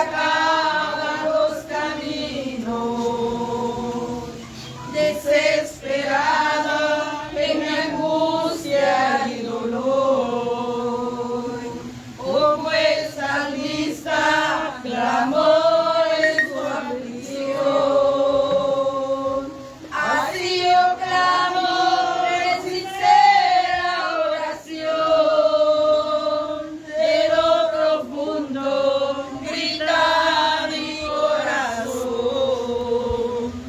acaban los caminos, desesperada en mi angustia y dolor, como el salmista clamó en su aflicción. Así yo clamo en sincera oración, de lo profundo grita mi corazón.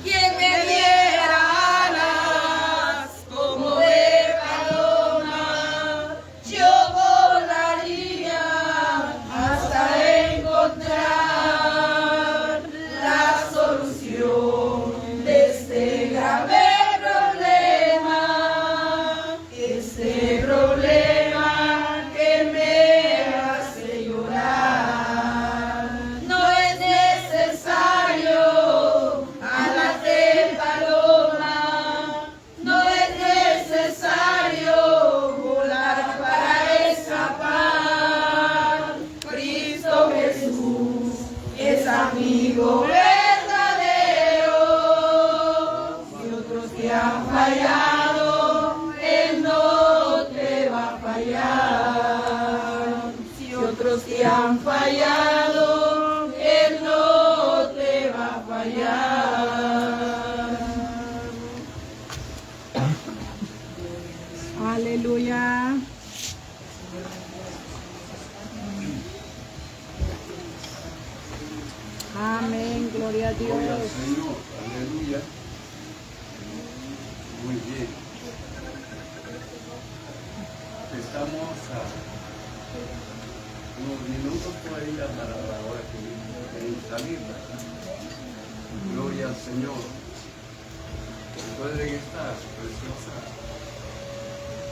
Quien me diera alas como de paloma, yo volaría hasta encontrar la solución de este grave problema que me hace llorar. No es necesario alas de paloma, no es necesario volar para escapar. Cristo Jesús es amigo verdadero. Si otros te han fallado, Él no te va a fallar. Si otros te han fallado, Él no te va a fallar. Aleluya. Amén, gloria a Gloria al Dios. Señor, aleluya. Muy bien. Estamos a unos minutos todavía para la hora que queremos salir, ¿verdad? Gloria al Señor. Después de esta preciosa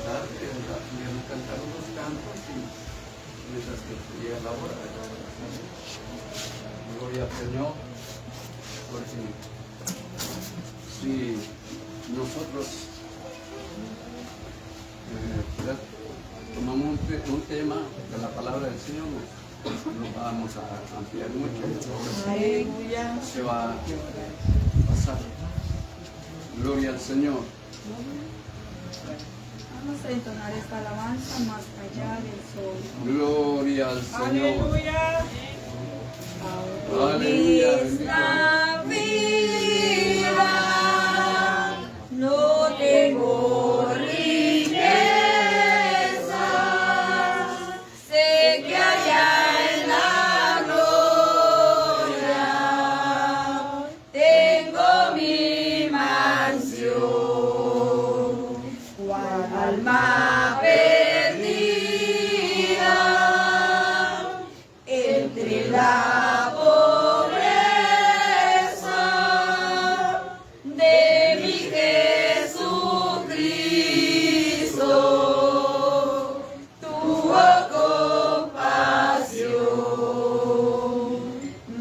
tarde, podríamos cantar unos cantos y mientras que llega la hora, ¿verdad? Gloria al Señor, porque si nosotros tomamos un tema de la palabra del Señor, no vamos a ampliar mucho, se va a pasar. Gloria al Señor. Vamos a entonar esta alabanza más allá del sol. Gloria al Señor. Aleluya. Aleluya. Esta vida no tengo riquezas, sé que allá en la gloria tengo mi mansión. Cual alma perdida entre la pobreza de mi Jesucristo, tuvo compasión.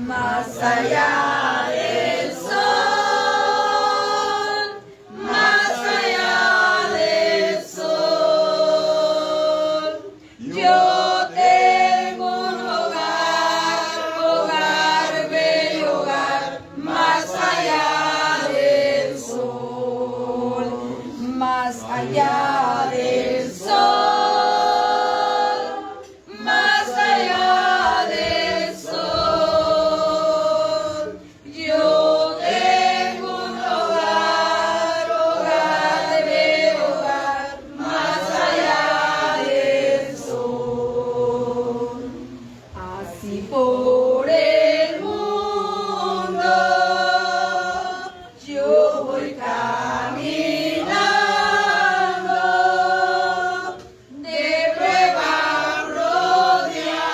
Más allá del sol, más allá del sol, yo tengo un hogar, bello hogar, más allá del sol, más allá del sol, más allá del sol, yo tengo un hogar, bello hogar, más allá del sol. Así por el mundo yo voy caminando, de prueba rodeado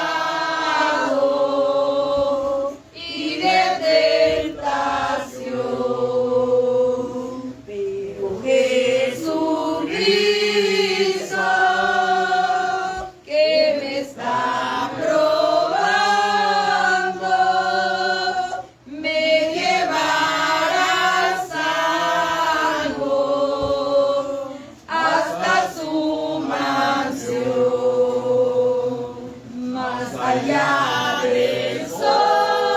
y de tentación, pero Jesucristo que me está probando me llevará salvo hasta su mansión. Más allá del sol,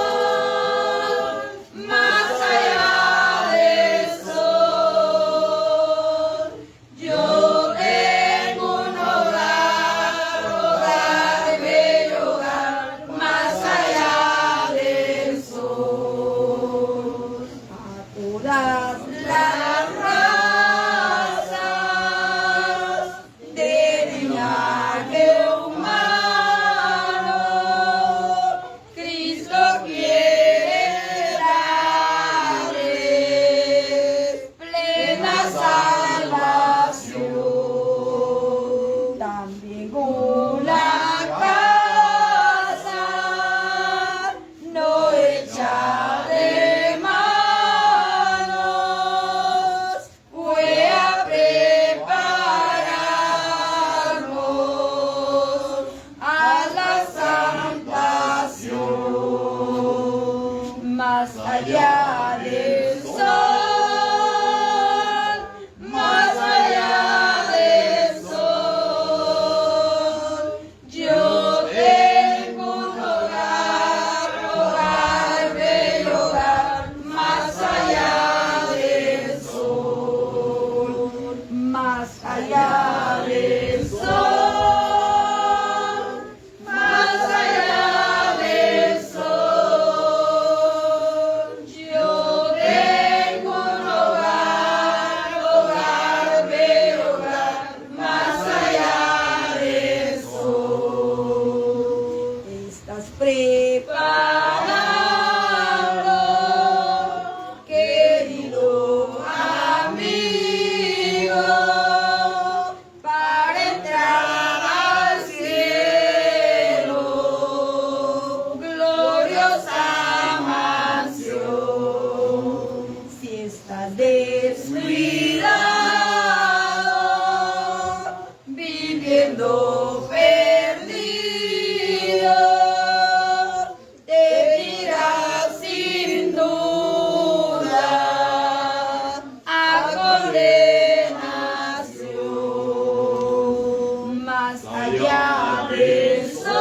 allá del sol,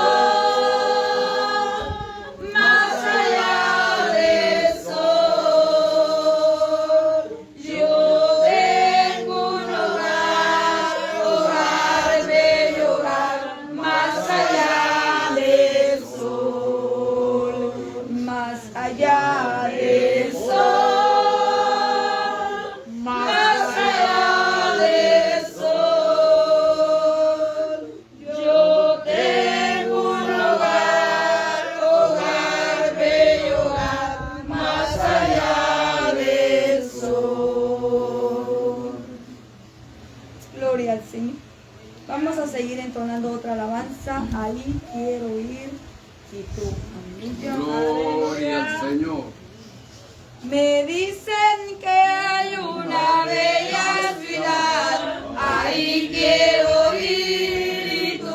más allá del sol. Yo tengo un hogar, hogar bello hogar, más allá del sol, más allá del sol, más allá del sol. Yo tengo un hogar, hogar bello hogar, más allá del sol. Gloria al Señor. Vamos a seguir entonando otra alabanza. Ahí quiero ir. Y tú. Amén. Gloria al Señor. Me dicen que hay una bella ciudad, ahí quiero ir y tú,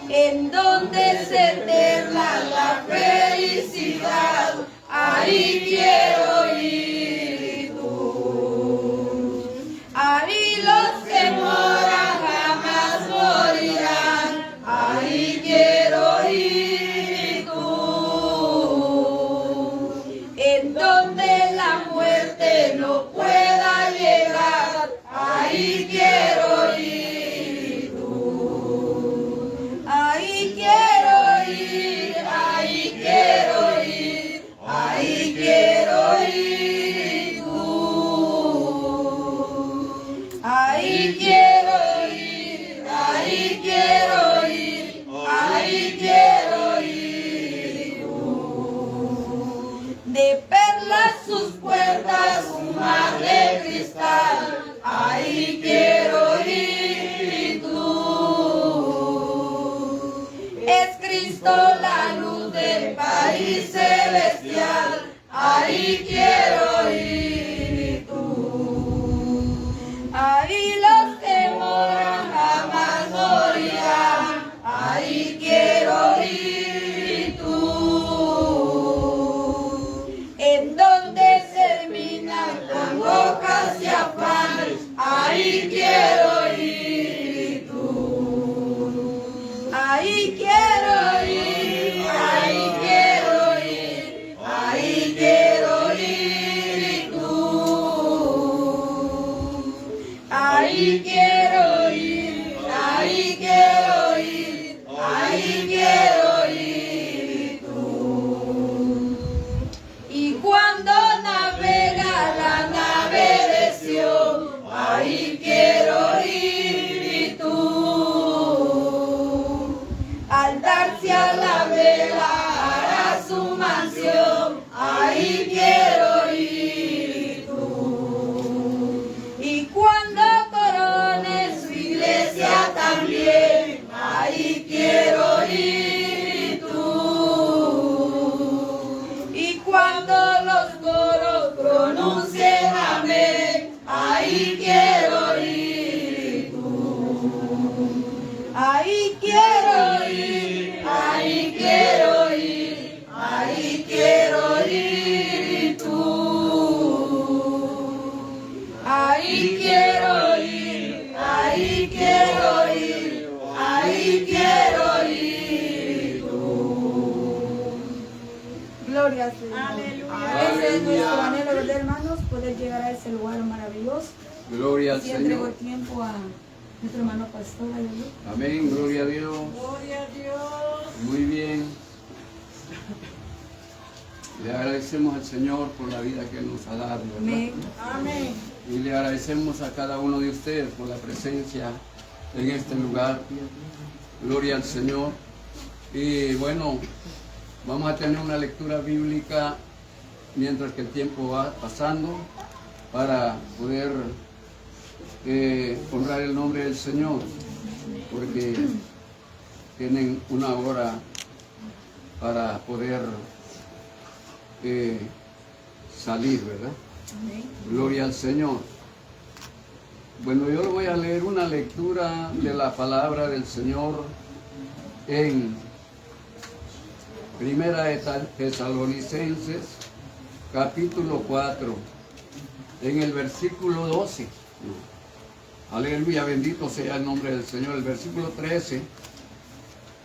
en donde se eterna la felicidad, ahí quiero ir y tú, ahí los que moran jamás morirán, ahí quiero ir y tú, en donde la muerte no pueda llegar, ahí quiero ir y tú, ahí quiero ir, ahí quiero ir, ahí quiero ir y tú, ahí quiero ir, ahí quiero ir, ahí quiero ir y tú. De perlas sus puertas, un mar de cristal, ahí quiero ir y tú. Es Cristo la luz del país celestial, ahí quiero ir y tú. Ahí los que moran jamás morirán, ahí quiero ir y tú, en donde terminan con rocas y afanes, ahí quiero ir y tú, ahí quiero ir, ahí quiero ir, ahí quiero ir y tú, ahí quiero ir, ahí quiero ir, ahí quiero ir y tú. Y cuando navega la nave de Sion, ahí quiero ir y tú. Al darse a la vela hará su mansión, ahí quiero ir y tú. Y cuando corone su iglesia también, ahí quiero ir y tú. Y cuando los coros pronuncien amén, ahí quiero ir y tú. Ahí quiero ir, ahí quiero ir, ahí quiero ir y tú. Ahí quiero ir, ahí quiero ir, ahí quiero ir y tú. Gloria al Señor. Ese es nuestro anhelo, ¿verdad, hermanos? Poder llegar a ese lugar maravilloso. Gloria al Y entrego Señor. el tiempo a nuestro hermano pastor. Aleluya. Amén. Gloria a Dios. Gloria a Dios. Muy bien. Le agradecemos al Señor por la vida que Él nos ha dado, ¿verdad? Amén. Amén. Y le agradecemos a cada uno de ustedes por la presencia en este lugar. Gloria al Señor. Y bueno, vamos a tener una lectura bíblica mientras que el tiempo va pasando para poder honrar el nombre del Señor, porque tienen una hora para poder salir, ¿verdad? Amén. Gloria al Señor. Bueno, yo le voy a leer una lectura de la palabra del Señor en Primera de Tesalonicenses, capítulo 4, en el versículo 12. Aleluya, bendito sea el nombre del Señor. El versículo 13,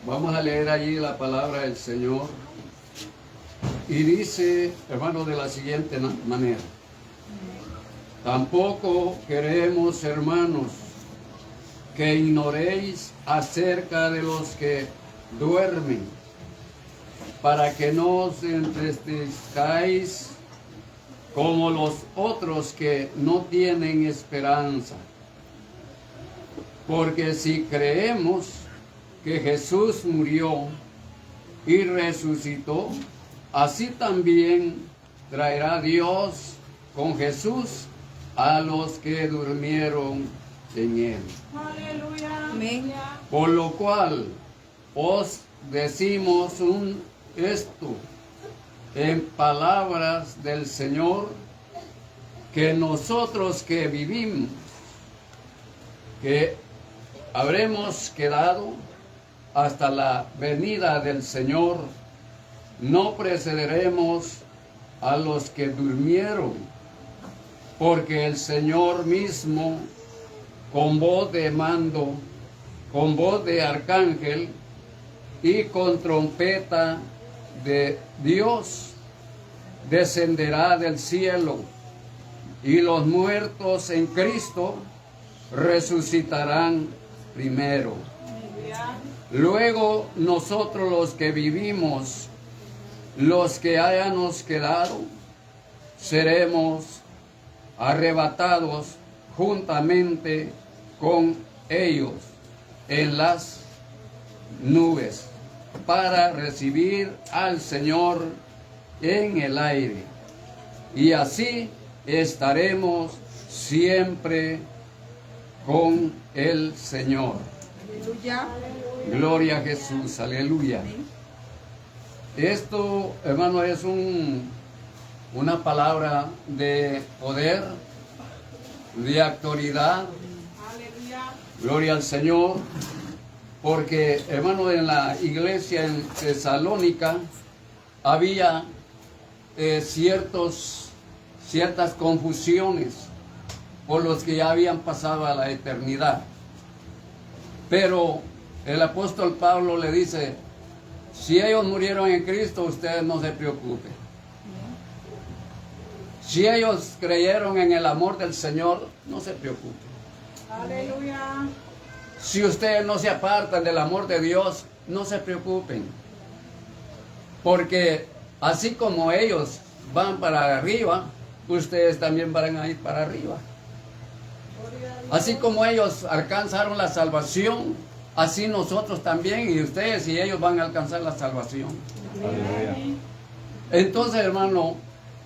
vamos a leer allí la palabra del Señor. Y dice, hermano, de la siguiente manera: tampoco queremos, hermanos, que ignoréis acerca de los que duermen, para que no os entristezcáis como los otros que no tienen esperanza. Porque si creemos que Jesús murió y resucitó, así también traerá Dios con Jesús a los que durmieron en él. Amén. Por lo cual os decimos esto en palabras del Señor, que nosotros que vivimos, que habremos quedado hasta la venida del Señor, no precederemos a los que durmieron, porque el Señor mismo, con voz de mando, con voz de arcángel y con trompeta de Dios, descenderá del cielo, y los muertos en Cristo resucitarán primero. Luego nosotros los que vivimos, los que hayamos quedado, seremos arrebatados juntamente con ellos en las nubes para recibir al Señor en el aire, y así estaremos siempre con el Señor. Aleluya. Gloria a Jesús, aleluya. Esto, hermano, es una palabra de poder, de autoridad. Gloria al Señor. Porque, hermano, en la iglesia en Tesalónica había ciertas confusiones por los que ya habían pasado a la eternidad. Pero el apóstol Pablo le dice: si ellos murieron en Cristo, ustedes no se preocupen. Si ellos creyeron en el amor del Señor, no se preocupen. Aleluya. Si ustedes no se apartan del amor de Dios, no se preocupen. Porque así como ellos van para arriba, ustedes también van a ir para arriba. Así como ellos alcanzaron la salvación, así nosotros también, y ustedes y ellos van a alcanzar la salvación. Aleluya. Entonces, hermano,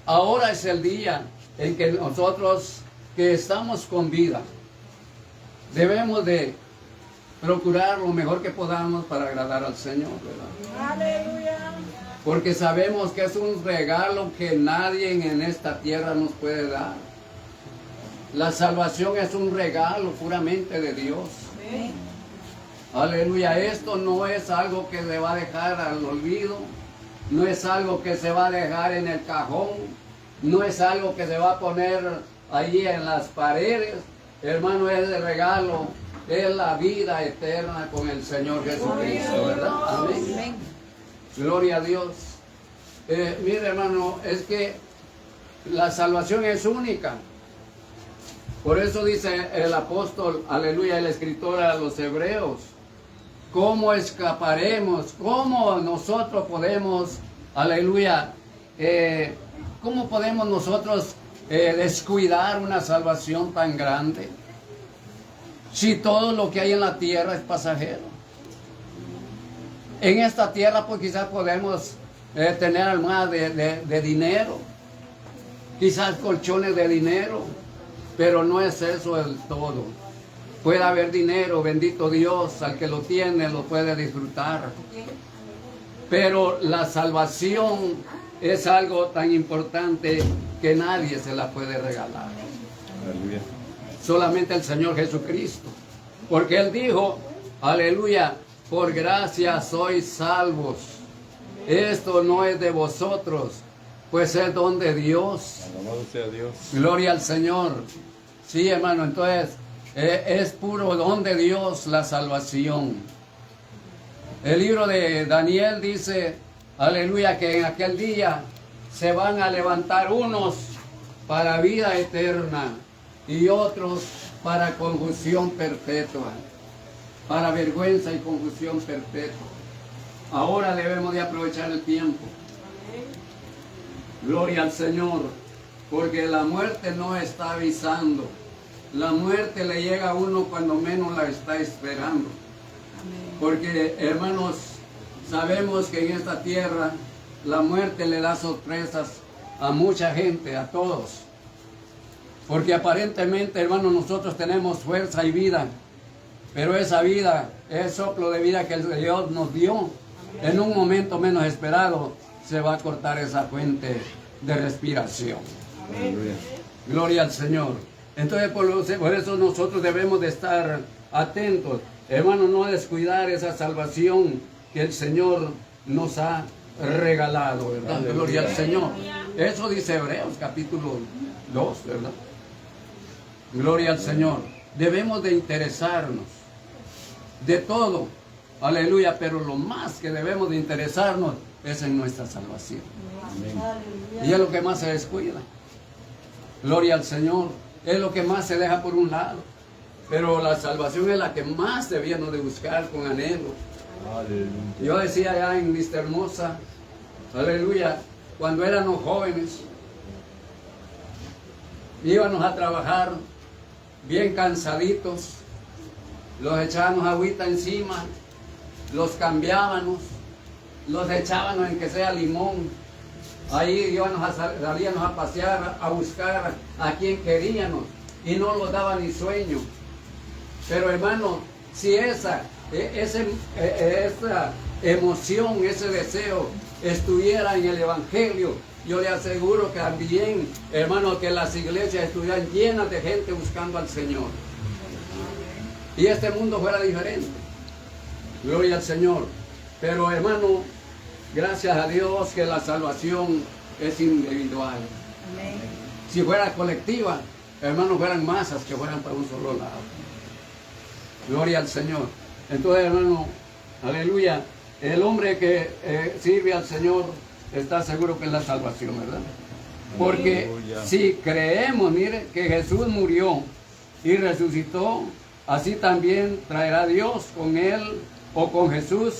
ahora es el día en que nosotros que estamos con vida debemos de procurar lo mejor que podamos para agradar al Señor, ¿verdad? Aleluya. Porque sabemos que es un regalo que nadie en esta tierra nos puede dar. La salvación es un regalo puramente de Dios. Amén. Aleluya. Esto no es algo que se va a dejar al olvido, no es algo que se va a dejar en el cajón, no es algo que se va a poner allí en las paredes. Hermano, es el regalo, es la vida eterna con el Señor Jesucristo, ¿verdad? Amén. Amén. Gloria a Dios. Mire, hermano, es que la salvación es única. Por eso dice el apóstol, aleluya, el escritor a los hebreos: ¿cómo escaparemos? ¿Cómo nosotros podemos, aleluya, cómo podemos nosotros descuidar una salvación tan grande? Si todo lo que hay en la tierra es pasajero. En esta tierra pues quizás podemos tener almohadas de dinero, quizás colchones de dinero, pero no es eso el todo. Puede haber dinero, bendito Dios, al que lo tiene lo puede disfrutar. Pero la salvación es algo tan importante que nadie se la puede regalar. Aleluya. Solamente el Señor Jesucristo. Porque Él dijo, aleluya, por gracia sois salvos. Esto no es de vosotros, pues es don de Dios. Alabado sea Dios. Gloria al Señor. Sí, hermano, entonces Es puro don de Dios la salvación. El libro de Daniel dice, aleluya, que en aquel día se van a levantar unos para vida eterna y otros para confusión perpetua, para vergüenza y confusión perpetua. Ahora debemos de aprovechar el tiempo. Gloria al Señor, porque la muerte no está avisando. La muerte le llega a uno cuando menos la está esperando. Porque, hermanos, sabemos que en esta tierra la muerte le da sorpresas a mucha gente, a todos. Porque aparentemente, hermanos, nosotros tenemos fuerza y vida, pero esa vida, ese soplo de vida que el Dios nos dio, en un momento menos esperado, se va a cortar esa fuente de respiración. Aleluya. Gloria al Señor. Entonces, por eso nosotros debemos de estar atentos. Hermano, no descuidar esa salvación que el Señor nos ha regalado, ¿verdad? Aleluya. Gloria al Señor. Eso dice Hebreos capítulo 2, ¿verdad? Gloria al Señor. Debemos de interesarnos de todo, aleluya, pero lo más que debemos de interesarnos es en nuestra salvación. Y es lo que más se descuida. Gloria al Señor. Es lo que más se deja por un lado. Pero la salvación es la que más debíamos de buscar con anhelo. Aleluya. Yo decía allá en Vista Hermosa, aleluya, cuando éramos jóvenes, íbamos a trabajar bien cansaditos, los echábamos agüita encima, los cambiábamos, los echábamos en que sea limón. Ahí salíamos a pasear, a buscar a quien queríamos y no nos daba ni sueño. Pero hermano, si esa emoción, ese deseo estuviera en el Evangelio, yo le aseguro que también, hermano, que las iglesias estuvieran llenas de gente buscando al Señor. Y este mundo fuera diferente. Gloria al Señor. Pero hermano, gracias a Dios que la salvación es individual. Amén. Si fuera colectiva, hermanos, fueran masas que fueran para un solo lado. Gloria al Señor. Entonces, hermano, aleluya, el hombre que sirve al Señor está seguro que es la salvación, ¿verdad? Porque Aleluya. si creemos, mire, que Jesús murió y resucitó, así también traerá Dios con él o con Jesús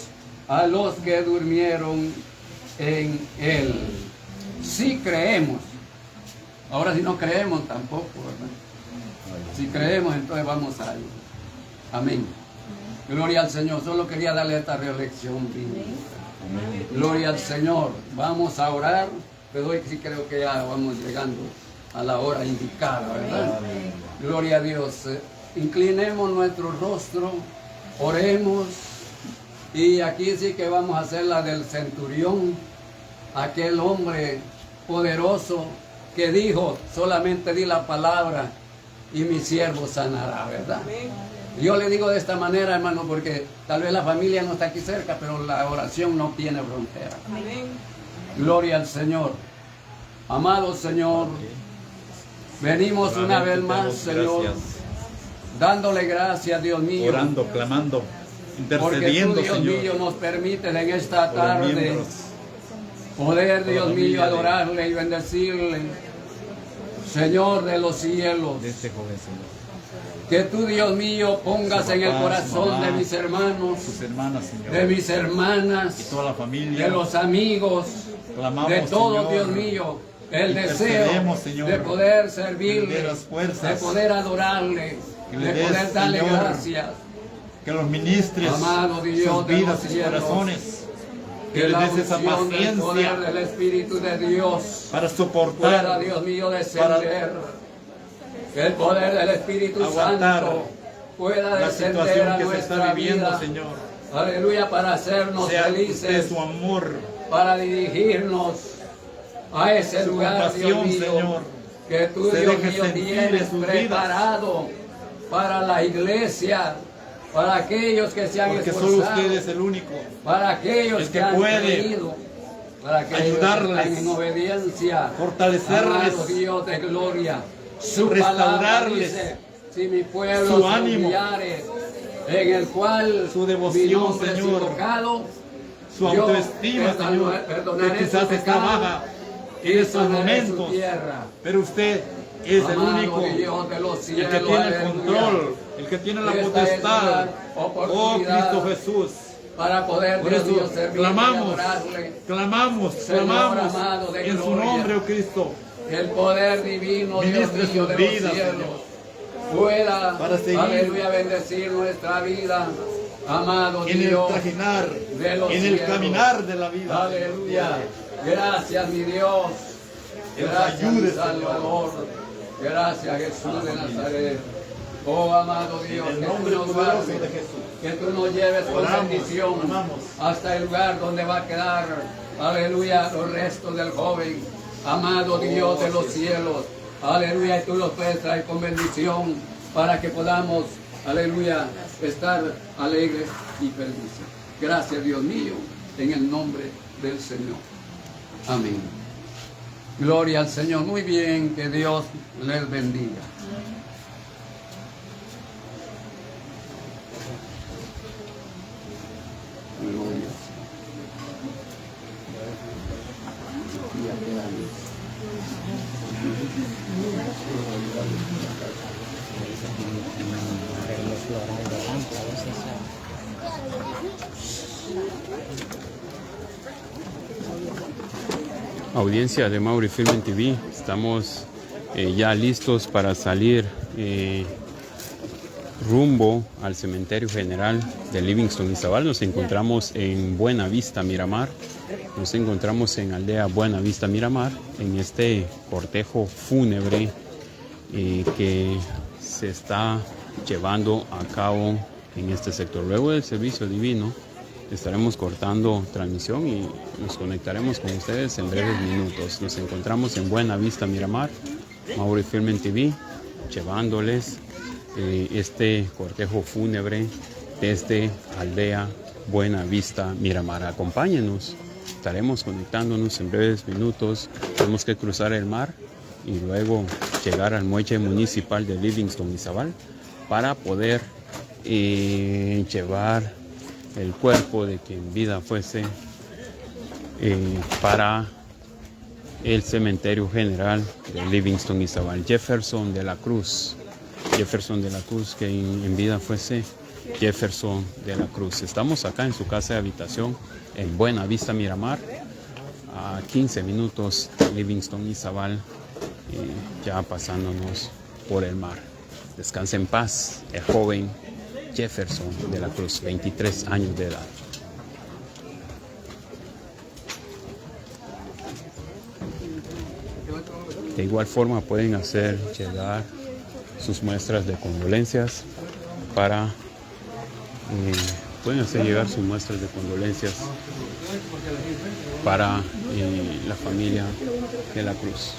a los que durmieron en él. Si creemos. Ahora si no creemos tampoco, ¿verdad? Si creemos, entonces vamos a él. Amén. Gloria al Señor. Solo quería darle esta reflexión bíblica. Gloria al Señor. Vamos a orar, pero hoy sí creo que ya vamos llegando a la hora indicada, ¿verdad? Gloria a Dios. Inclinemos nuestro rostro, oremos, y aquí sí que vamos a hacer la del centurión, aquel hombre poderoso que dijo, solamente di la palabra y mi siervo sanará, ¿verdad? Yo le digo de esta manera, hermano, porque tal vez la familia no está aquí cerca, pero la oración no tiene frontera. Gloria al Señor. Amado Señor, venimos una vez más, Señor, dándole gracias, Dios mío, orando, clamando, porque tú, intercediendo, Dios Señor, mío, nos permites en esta por los tarde miembros, poder, por Dios la mío, familia de- adorarle y bendecirle, Señor de los cielos. de este joven Señor. Que tú, Dios mío, pongas Su en el papá, corazón su mamá, de mis hermanos, sus hermanas, Señor, de mis y hermanas, toda la familia, de los amigos, clamamos, de todos, Señor, Dios mío, el deseo intercedemos, Señor, de poder que servirle, le dé las fuerzas, de poder adorarle, que de le des, poder darle Señor, gracias. que los ministres, Amado Dios sus de vidas, los sus cielos, corazones, Que que la les des esa unción del poder paciencia del Espíritu de Dios para pueda, soportar, Dios mío, descender. Que el poder del Espíritu aguantar Santo pueda la descender situación a que se nuestra está viviendo, vida. Señor. Aleluya, para hacernos Sea felices, usted su amor, para dirigirnos a ese su lugar, Dios compasión, mío, Señor. que tú, Se Dios deje mío, sentir tienes en sus vidas. preparado para la iglesia, para aquellos que se han porque solo esforzado, usted es el único, para aquellos el que que han puede creído, para aquellos ayudarles, que están en obediencia, fortalecerles, amado Dios de gloria. Su restaurarles, palabra dice Si mi pueblo su se ánimo, humillare, en el cual su devoción, mi nombre es Señor, invocado, su autoestima, Señor, que quizás está baja en estos sanaré su momentos, tierra. pero usted es el Amado único, Dios de los el cielos, que tiene el aleluya. control, el que tiene la Esta es potestad. una Oh oportunidad Cristo Jesús. para poder, Por Dios mío, eso servirle y clamamos, adorarle. clamamos, Señor clamamos amado de en su gloria. nombre, oh Cristo. El poder divino, Dios Ministre mío, sus de vidas, los cielos, Señor, pueda, para seguir aleluya, bendecir nuestra vida, amado en el Dios, trajinar, de los en el cielos. caminar de la vida. Aleluya. Gracias, mi Dios. Que nos Gracias, mi ayude, Salvador. Gracias, Jesús de Nazaret. Oh, amado Dios, En el que nombre tú nos poderoso guardes, de Jesús. que tú nos lleves con Oramos, bendición oramos. hasta el lugar donde va a quedar, aleluya, los restos del joven. Amado Dios de los cielos, aleluya, y tú los puedes traer con bendición para que podamos, aleluya, estar alegres y felices. Gracias, Dios mío, en el nombre del Señor. Amén. Gloria al Señor. Muy bien, que Dios les bendiga. Gloria. Audiencia de Mauri Film TV, estamos ya listos para salir rumbo al cementerio general de Livingston, Izabal. Nos encontramos en Buenavista, Miramar. Nos encontramos en aldea Buenavista, Miramar, en este cortejo fúnebre que se está llevando a cabo en este sector. Luego del servicio divino estaremos cortando transmisión y nos conectaremos con ustedes en breves minutos. Nos encontramos en Buenavista, Miramar, Mauri Film TV, llevándoles este cortejo fúnebre desde aldea Buenavista, Miramar. Acompáñenos, estaremos conectándonos en breves minutos. Tenemos que cruzar el mar y luego llegar al muelle municipal de Livingston, Izabal, para poder llevar el cuerpo de quien vida fuese para el cementerio general de Livingston, Izabal. Jefferson de la Cruz, que en vida fuese Jefferson de la Cruz. Estamos acá en su casa de habitación en Buenavista, Miramar, a 15 minutos de Livingston, Izabal, ya pasándonos por el mar. Descanse en paz el joven Jefferson de la Cruz, 23 años de edad. De igual forma pueden hacer llegar sus muestras de condolencias para la familia de la Cruz.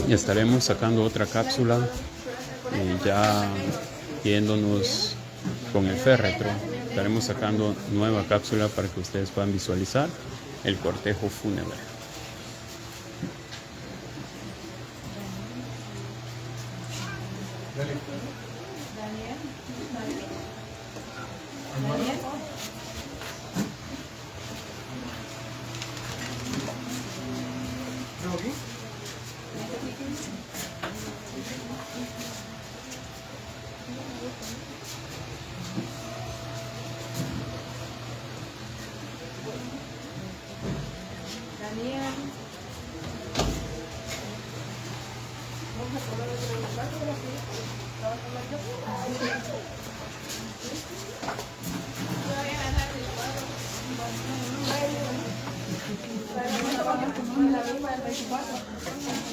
Y estaremos sacando otra cápsula ya yéndonos con el féretro. Estaremos sacando nueva cápsula para que ustedes puedan visualizar el cortejo fúnebre. La misma del 24.